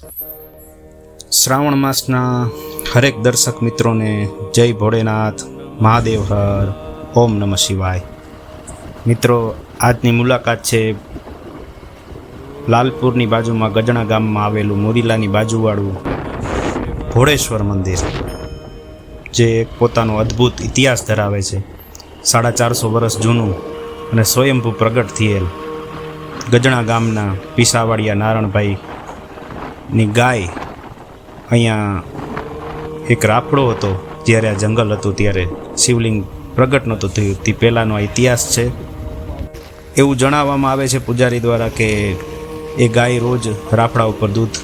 શ્રાવણ માસના હરેક દર્શક મિત્રોને જય ભોળેનાથ, મહાદેવ હર, ઓમ નમઃ શિવાય. મિત્રો, આજની મુલાકાત છે લાલપુરની બાજુમાં ગજણા ગામમાં આવેલું મોરીલાની બાજુવાળું ભોળેશ્વર મંદિર, જે એક પોતાનો અદ્ભુત ઇતિહાસ ધરાવે છે. 450 વર્ષ જૂનું અને સ્વયંભૂ પ્રગટ થયેલ ગજણા ગામના પીસાવાડિયા નારણભાઈની ગાય અહીંયા એક રાફડો હતો. જ્યારે આ જંગલ હતું ત્યારે શિવલિંગ પ્રગટ નહોતું થયું, તે પહેલાંનો આ ઇતિહાસ છે. એવું જણાવવામાં આવે છે પૂજારી દ્વારા કે એ ગાય રોજ રાફડા ઉપર દૂધ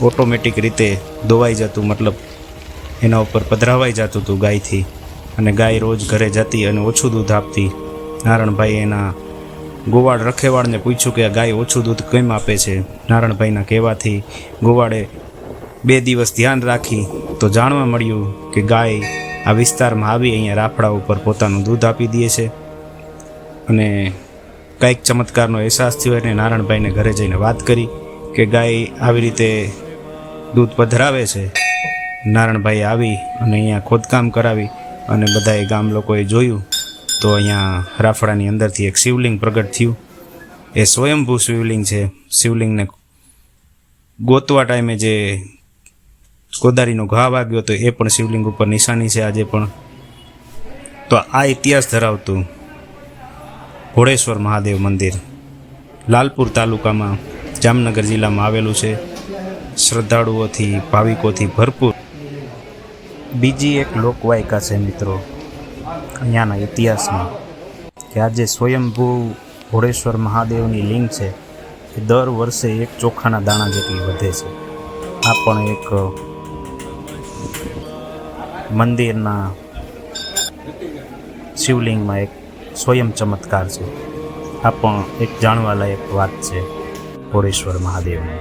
ઓટોમેટિક રીતે દોવાઈ જતું, મતલબ એના ઉપર પધરાવાઈ જતું હતું ગાયથી, અને ગાય રોજ ઘરે જતી અને ઓછું દૂધ આપતી. નારણભાઈ એના ગોવાળ રખેવાળને પૂછ્યું કે આ ગાય ઓછું દૂધ કેમ આપે છે. નારણભાઈના કહેવાથી ગોવાળે 2 દિવસ ધ્યાન રાખી તો જાણવા મળ્યું કે ગાય આ વિસ્તારમાં આવી અહીંયા રાફડા ઉપર પોતાનું દૂધ આપી દે છે. અને કંઈક ચમત્કારનો અહેસાસ થયો અને નારણભાઈને ઘરે જઈને વાત કરી કે ગાય આવી રીતે દૂધ પધરાવે છે. નારણભાઈ આવી અને અહીંયા ખોદકામ કરાવી અને બધાએ ગામ લોકોએ જોયું તો અહીંયા રાફડાની અંદરથી એક શિવલિંગ પ્રગટ થયું. એ સ્વયંભૂ શિવલિંગ છે. શિવલિંગને ગોતવા ટાઈમે જે કોદારીનો ઘા વાગ્યો હતો એ પણ શિવલિંગ ઉપર નિશાની છે આજે પણ. તો આ ઇતિહાસ ધરાવતું ભોળેશ્વર મહાદેવ મંદિર લાલપુર તાલુકામાં જામનગર જિલ્લામાં આવેલું છે. શ્રદ્ધાળુઓથી, ભાવિકોથી ભરપૂર. બીજી એક લોકવાયકા છે મિત્રો અહીંયાના ઇતિહાસમાં, કે આજે સ્વયંભૂ ભોળેશ્વર મહાદેવની લિંગ છે એ દર વર્ષે 1 ચોખાના દાણા જેટલી વધે છે. આ પણ એક મંદિરના શિવલિંગમાં એક સ્વયં ચમત્કાર છે. આ પણ એક જાણવાલાયક વાત છે ભોળેશ્વર મહાદેવની.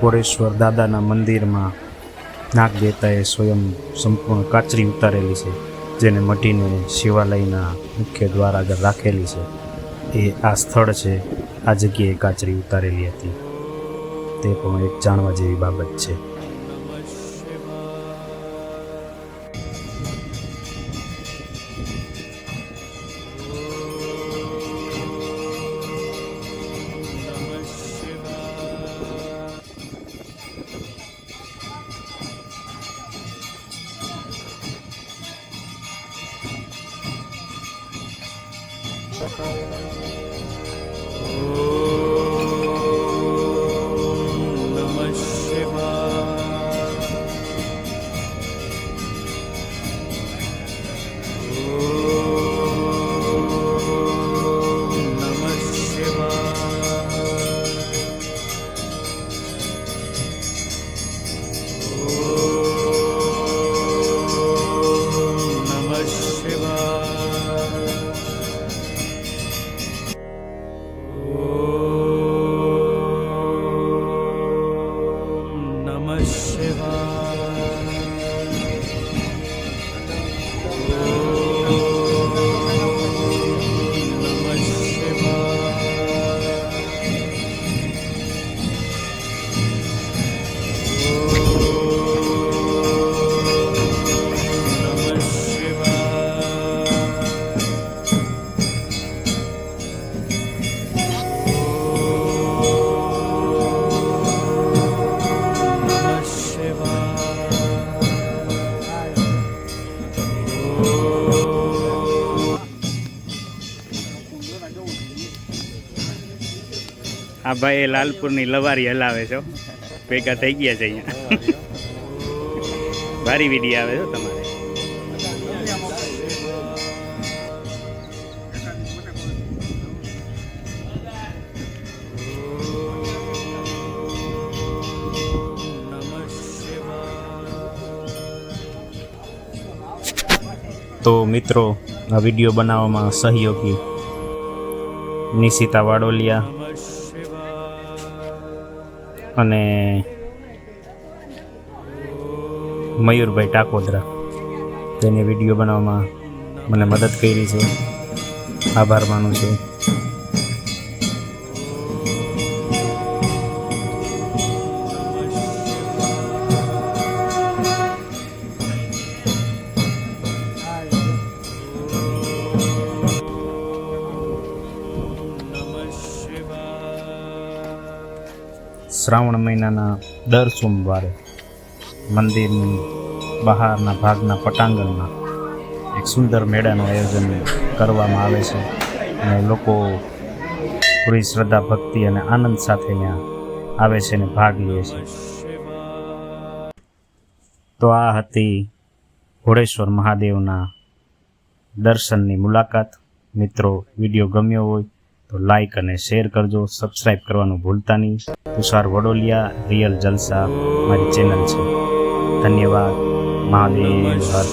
ભોળેશ્વર દાદાના મંદિરમાં નાગ દેવતાએ સ્વયં સંપૂર્ણ કાચરી ઉતારેલી છે, જેને મઢીને શિવાલયના મુખ્ય દ્વાર આગળ રાખેલી છે. એ આ સ્થળ છે, આ જગ્યાએ કાચરી ઉતારેલી હતી. તે પણ એક જાણવા જેવી બાબત છે. આ ભાઈ લાલપુરની લવારી હલાવે છે, ભેગા થઈ ગયા છે અહીંયા. ભારી વીડી આવે છે તમારે. તો મિત્રો, આ વિડીયો બનાવવામાં સહયોગી નિશિતા વાડોલિયા અને મયુરભાઈ ટાકોદરા તેને વિડીયો બનાવવામાં મને મદદ કરી છે. આભાર માનું છું. શ્રાવણ મહિનાના દર સોમવારે મંદિરની બહારના ભાગના પટાંગણમાં એક સુંદર મેળાનું આયોજન કરવામાં આવે છે અને લોકો પૂરી શ્રદ્ધા ભક્તિ અને આનંદ સાથે અહીંયા આવે છે અને ભાગ લે છે. તો આ હતી ઘોડેશ્વર મહાદેવના દર્શનની મુલાકાત. મિત્રો, વિડીયો ગમ્યો હોય તો લાઈક અને શેર કરજો. સબસ્ક્રાઈબ કરવાનું ભૂલતા નહીં. તુષાર વડોલિયા, રિયલ જલસા મારી ચેનલ છે. ધન્યવાદ. મહાદેવ હર.